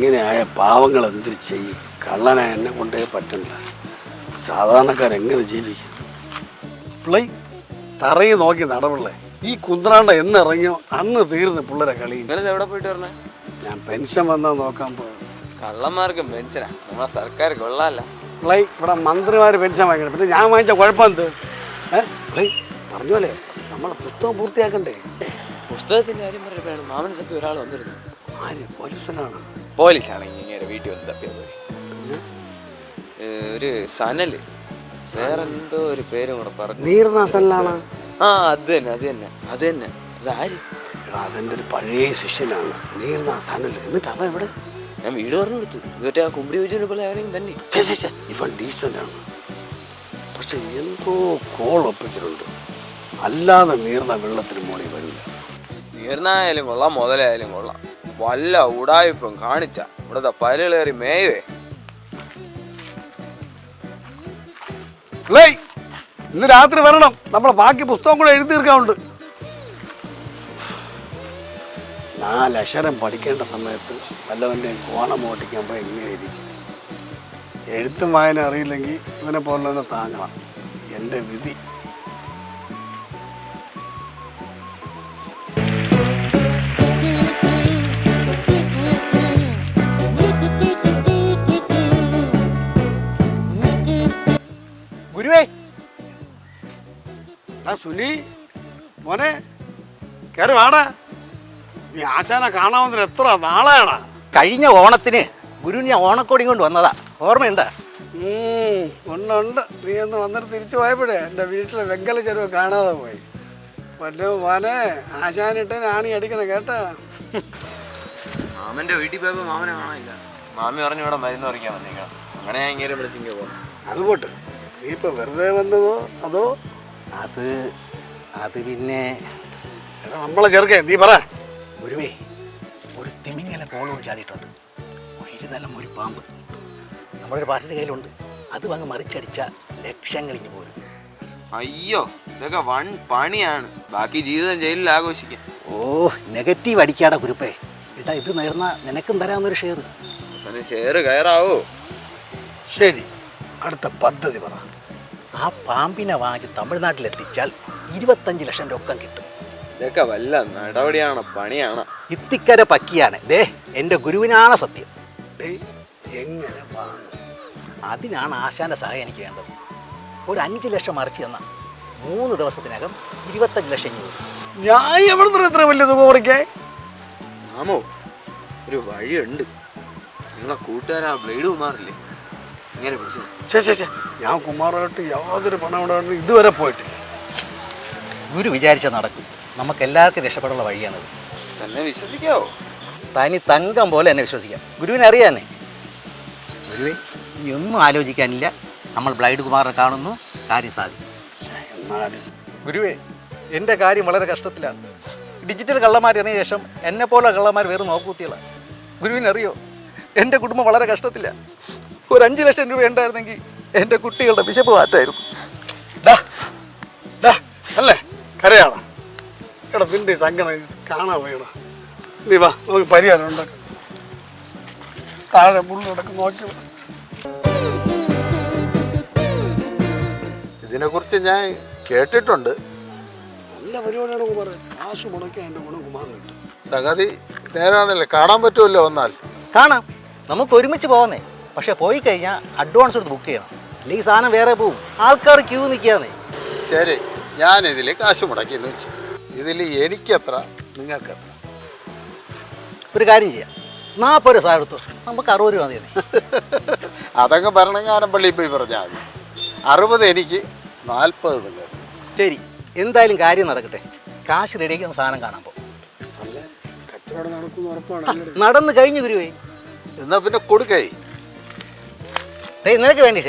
ഇങ്ങനെയായ പാവങ്ങൾ എന്തിരി ചെയ്യും? കള്ളനായ എന്നെ കൊണ്ടേ പറ്റണ്ട. സാധാരണക്കാരെങ്ങനെ ജീവിക്കും? പിള്ളേ തറയിൽ നോക്കി നടപിള്ളേ. ഈ കുന്ത്രാണ്ട എന്നിറങ്ങിയോ അന്ന് തീർന്ന് പിള്ളേരെ കളിയും. എവിടെ പോയിട്ട് പറഞ്ഞേ? ഞാൻ പെൻഷൻ വന്നാ നോക്കാൻ പോയത്. കള്ളന്മാർക്ക് പെൻഷനാ? നമ്മളെ സർക്കാർ കൊള്ളാല്ല. പിള്ളേ ഇവിടെ മന്ത്രിമാർ പെൻഷൻ വാങ്ങിക്കണം. പിന്നെ ഞാൻ വാങ്ങിച്ച കുഴപ്പം എന്ത്? പിള്ളേ പറഞ്ഞോലേ നമ്മളെ പുസ്തകം പൂർത്തിയാക്കണ്ടേ? പുസ്തകത്തിന്റെ കാര്യം പറയുമ്പോഴാണ് മാമനെ തപ്പി ഒരാൾ വന്നിരുന്നു. ആര്? പോലീസിനാണ്? പോലീസാണ് ഇങ്ങനെ വീട്ടിൽ വന്ന് തപ്പിയത്. ഒരു സനല്, വേറെന്തോ ഒരു പേരും കൂടെ പറഞ്ഞു. നീർനാസനിലാണ്. ആ അത് തന്നെ അതാര്? എടാ അതെൻ്റെ ഒരു പഴയ ശിഷ്യനാണ് നീർനാസനൽ. എന്നിട്ട് അവൻ എവിടെ? ഞാൻ വീട് പറഞ്ഞു കൊടുത്തു. എന്നിട്ട് ആ കുമ്പിടി വെച്ചു പോലെ ആരെങ്കിലും തന്നെ. ഇവൻ ഡീസൻ്റാണ്. പക്ഷെ എന്തോ കോൾ ഒപ്പിച്ചിട്ടുണ്ട്. അല്ലാതെ നീർന്ന വെള്ളത്തിന് മോളിൽ വരില്ല. നീർന്നായാലും കൊള്ളാം, മുതലായാലും കൊള്ളാം. വല്ല ഉടായിപ്പം കാണിച്ച ഇവിടുത്തെ പല്ലേറി മേയവേ. ഇന്ന് രാത്രി വരണം. നമ്മളെ ബാക്കി പുസ്തകം കൂടെ എഴുതി തീർക്കാനുണ്ട്. 4 അക്ഷരം പഠിക്കേണ്ട സമയത്ത് വല്ലവൻ്റെ കോണം ഓട്ടിക്കാൻ പോയി എങ്ങനെ ഇരിക്കും? എഴുത്തും വായന അറിയില്ലെങ്കിൽ ഇവനെ പോലെ തന്നെ താങ്ങണം. എൻ്റെ വിധി. ഗുരുവേ, സുനി മോനെ കയറി വാടാ. നീ ആശാനെ കാണാവുന്നതിന് എത്ര നാളെയാണാ? കഴിഞ്ഞ ഓണത്തിന് ഗുരുവിന് ഞാൻ ഓണക്കോടി കൊണ്ട് വന്നതാ, ഓർമ്മയുണ്ട്? ഉണ്ട്. നീ ഒന്ന് വന്നിട്ട് തിരിച്ചു പോയപ്പോഴേ എൻ്റെ വീട്ടിലെ വെങ്കല ചെരുവ് കാണാതെ പോയി. വല്ലോ മോനെ ആശാനിട്ട് ആണി അടിക്കണം കേട്ടാ. മാമന്റെ വീട്ടിൽ പോയപ്പോ മാമനെ കാണാനില്ല. മാമി പറഞ്ഞു ഇവിടെ മരുന്ന് പറിക്കാൻ വന്നേക്കാം. അങ്ങനെ ഞാൻ ഇങ്ങനെ വിളിച്ചിങ്ങ പോകും. അത് പോട്ട്, നീ ഇപ്പൊ വെറുതെ വന്നതോ അതോ? അത് പിന്നെ എടാ നമ്മളെ ചെറുക്കേ നീ പറ. ഗുരുവേ, ഒരു തിമിങ്ങല കോളവും ചാടിയിട്ടുണ്ട്. ഇരുതലം ഒരു പാമ്പ് നമ്മളൊരു പാട്ടിൻ്റെ കയ്യിലുണ്ട്. അത് വന്ന് മറിച്ചടിച്ച ലക്ഷങ്ങളിഞ്ഞു പോരും. അയ്യോ, ഇതൊക്കെ വൺ പണിയാണ്. ബാക്കി ജീവിതം ജയിലിൽ ആഘോഷിക്കാം. നെഗറ്റീവ് അടിക്കാടാ കുരുപ്പേ. ഏട്ടാ ഇത് നേർന്ന നിനക്കും തരാമെന്നൊരു ഷെയർ കയറാവോ? ശരി, അടുത്ത പദ്ധതി പറ. ആ പാമ്പിനെ വാങ്ങിച്ച് തമിഴ്നാട്ടിലെത്തിച്ചാൽ 25 ലക്ഷം രൂപ കിട്ടും. ഇതൊക്കെ വല്ല നടപടിയാണ്, പണിയാണ്. ഇത്തിക്കര പക്കിയാണ്. ദേ എൻ്റെ ഗുരുവിനാണ് സത്യം. എങ്ങനെ വാങ്ങും? അതിനാണ് ആശാന്റെ സഹായം എനിക്ക് വേണ്ടത്. ഒരു 5 ലക്ഷം മറിച്ച് തന്ന 3 ദിവസത്തിനകം 25 ലക്ഷം രൂപ. ഞാൻ എവിടെ ഇത്ര വലിയ തുക കുറയ്ക്കേ? മാമോ, ഒരു വഴിയുണ്ട്. നിങ്ങളെ കൂട്ടുകാരാ ബ്ലേഡ് കുമാറില്ലേ, ഇങ്ങനെ പിടിച്ചു. ഞാൻ കുമാറായിട്ട് യാതൊരു പണം ഇതുവരെ പോയിട്ടില്ല. ഗുരു വിചാരിച്ച നടക്കും. നമുക്ക് എല്ലാവർക്കും രക്ഷപ്പെടാനുള്ള വഴിയാണത്. തന്നെ വിശ്വസിക്കാവോ? തനി തങ്കം പോലെ എന്നെ വിശ്വസിക്കാം. ഗുരുവിനെ അറിയാന്നേ. ഗുരുവേ, ഇനി ഒന്നും ആലോചിക്കാനില്ല. നമ്മൾ ബ്ലൈഡ് കുമാറിനെ കാണുന്നു, കാര്യം സാധിക്കും. ഗുരുവേ, എൻ്റെ കാര്യം വളരെ കഷ്ടത്തിലാണ്. ഡിജിറ്റൽ കള്ളന്മാർ ഇറങ്ങിയ ശേഷം എന്നെപ്പോലെ കള്ളന്മാർ വേറെ നോക്കുത്തികളാണ്. ഗുരുവിനറിയോ, എൻ്റെ കുടുംബം വളരെ കഷ്ടത്തിലാണ്. ഒരു 5 ലക്ഷം രൂപ ഉണ്ടായിരുന്നെങ്കിൽ എൻ്റെ കുട്ടികളുടെ വിശപ്പ് മാറ്റായിരുന്നു. അല്ലേ കരയാടാ. എടാ നിന്റെ സങ്കടം കാണാൻ വേടാ. നീ വാ, നമുക്ക് പരിഹാരം ഉണ്ടാക്കാം. താഴെ മുള്ളിടക്ക് നോക്കി. ഇതിനെക്കുറിച്ച് ഞാൻ കേട്ടിട്ടുണ്ട്. നല്ല പരിപാടിയാണ് കുമാർ. കാശ് മുടക്കി അതിൻ്റെ ഗുണം കുമാർ കിട്ടും. സംഗതി നേരാണല്ലേ, കാണാൻ പറ്റുമല്ലോ. വന്നാൽ കാണാം, നമുക്ക് ഒരുമിച്ച് പോകുന്നേ. പക്ഷെ പോയി കഴിഞ്ഞാൽ അഡ്വാൻസ് എടുത്ത് ബുക്ക് ചെയ്യണം, അല്ലെങ്കിൽ സാധനം വേറെ പോവും. ആൾക്കാർ ക്യൂ നിൽക്കാന്നേ. ശരി, ഞാനിതിൽ കാശ് മുടക്കിയെന്ന് വെച്ചു. ഇതിൽ എനിക്കെത്ര നിങ്ങൾക്കെത്ര? ഒരു കാര്യം ചെയ്യാം, 40 സാധനം എടുത്തു, നമുക്ക് 60 രൂപ മതി. അതങ്ങ് ഭരണങ്ങാനം പള്ളിയിൽ പോയി പറഞ്ഞാൽ മതി. 60 എനിക്ക്, 40 നിങ്ങൾക്ക്. ശരി, എന്തായാലും കാര്യം നടക്കട്ടെ. കാശ് റെഡിയാക്കി നമുക്ക് സാധനം കാണാൻ പോകും. നടന്നു കഴിഞ്ഞു ഗുരുവേ. എന്നാൽ പിന്നെ കൊടുക്കേ. നിനക്ക് വേണ്ടി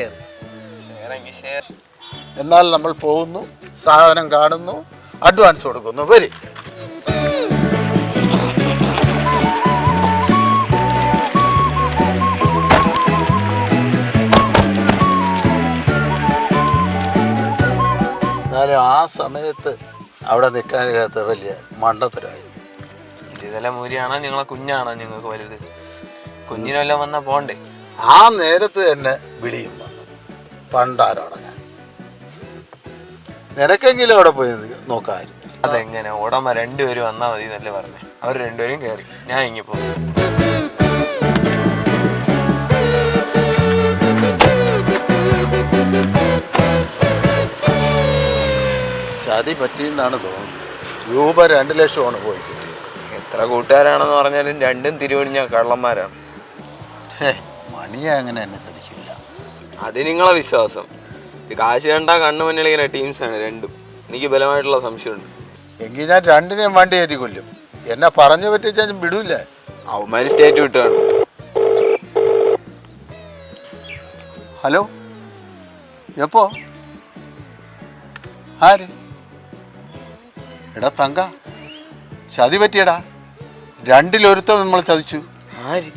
ഷെയർ. എന്നാൽ നമ്മൾ പോകുന്നു, സാധനം കാണുന്നു, അഡ്വാൻസ് കൊടുക്കുന്നു. വരി. എന്നാലും ആ സമയത്ത് അവിടെ നിൽക്കാനില്ലാത്ത വലിയ മണ്ടത്തരായി. ഇതല്ല മൂരിയാണോ നിങ്ങളെ കുഞ്ഞാണോ നിങ്ങൾക്ക് വലുത്? കുഞ്ഞിനെല്ലാം വന്നാ പോണ്ടേ? ആ നേരത്ത് തന്നെ വിളിയും വന്നു പണ്ടാരോടങ്ങാൻ. നിനക്കെങ്കിലും അവിടെ പോയി നോക്കാമായിരുന്നു. അതെങ്ങനെ? ഉടമ രണ്ടുപേരും വന്നാൽ മതി എന്നല്ലേ പറഞ്ഞേ. അവർ രണ്ടുപേരും കയറി, ഞാൻ ഇങ്ങനെ പോകും. ചതി പറ്റിയെന്നാണ് തോന്നുന്നത്. രൂപ 2 ലക്ഷമാണ് പോയി കിട്ടിയത്. എത്ര കൂട്ടുകാരാണെന്ന് പറഞ്ഞാലും രണ്ടും തിരുവണിഞ്ഞ കള്ളന്മാരാണ്. മണിയെ അങ്ങനെ എന്നെ ചതിക്കില്ല. അത് നിങ്ങളെ വിശ്വാസം. കാശ് കണ്ടാ കണ്ണു മുന്നിൽ ഇങ്ങനെ ടീംസാണ് രണ്ടും. എനിക്ക് ബലമായിട്ടുള്ള സംശയമുണ്ട്. എങ്കിൽ ഞാൻ രണ്ടിനെയും വണ്ടി കയറ്റി കൊല്ലും. എന്നെ പറഞ്ഞു പറ്റിച്ചാൽ ഞാൻ വിടൂല. അവന്മാര് സ്റ്റേറ്റ് വിട്ടാണ്. ഹലോ, എപ്പോ? ആര്? എടാ തങ്ക, ചതി പറ്റിയടാ. 2-ൽ 1 നമ്മൾ ചതിച്ചു. ആര്?